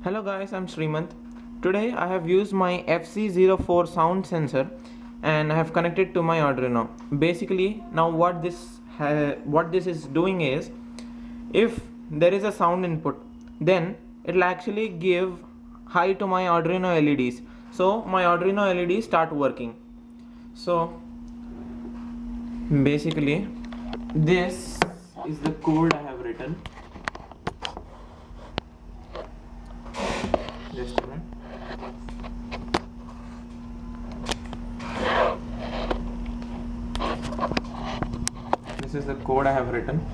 Hello guys, I'm Srimant. Today I have used my FC04 sound sensor and I have connected to my Arduino. Basically, now what this is doing is, if there is a sound input, then it will actually give high to my Arduino LEDs. So my Arduino LEDs start working. So basically, this is the code I have written. Just a minute. This is the code I have written.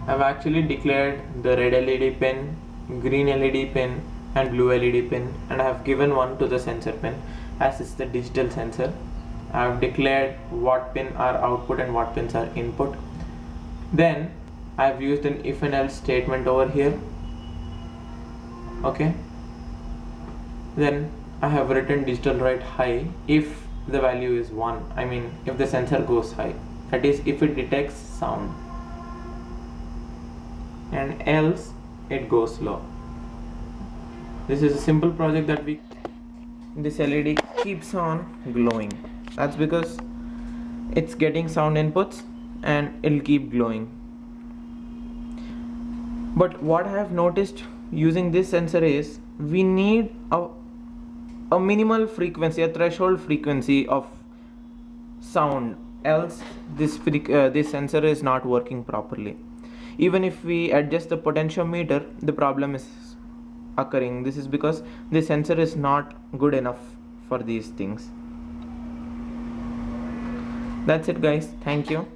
I have actually declared the red LED pin, green LED pin and blue LED pin, and I have given one to the sensor pin as it's the digital sensor. I have declared what pin are output and what pins are input. Then I have used an if and else statement over here. Okay. Then I have written digital write high if the value is 1. I mean if the sensor goes high. That is if it detects sound. And else it goes low. This is a simple project that this LED keeps on glowing. That's because it's getting sound inputs and it'll keep glowing. But what I have noticed using this sensor is we need a minimal frequency, a threshold frequency of sound, else this sensor is not working properly. Even if we adjust the potentiometer, the problem is occurring. This is because the sensor is not good enough for these things. That's it guys, thank you.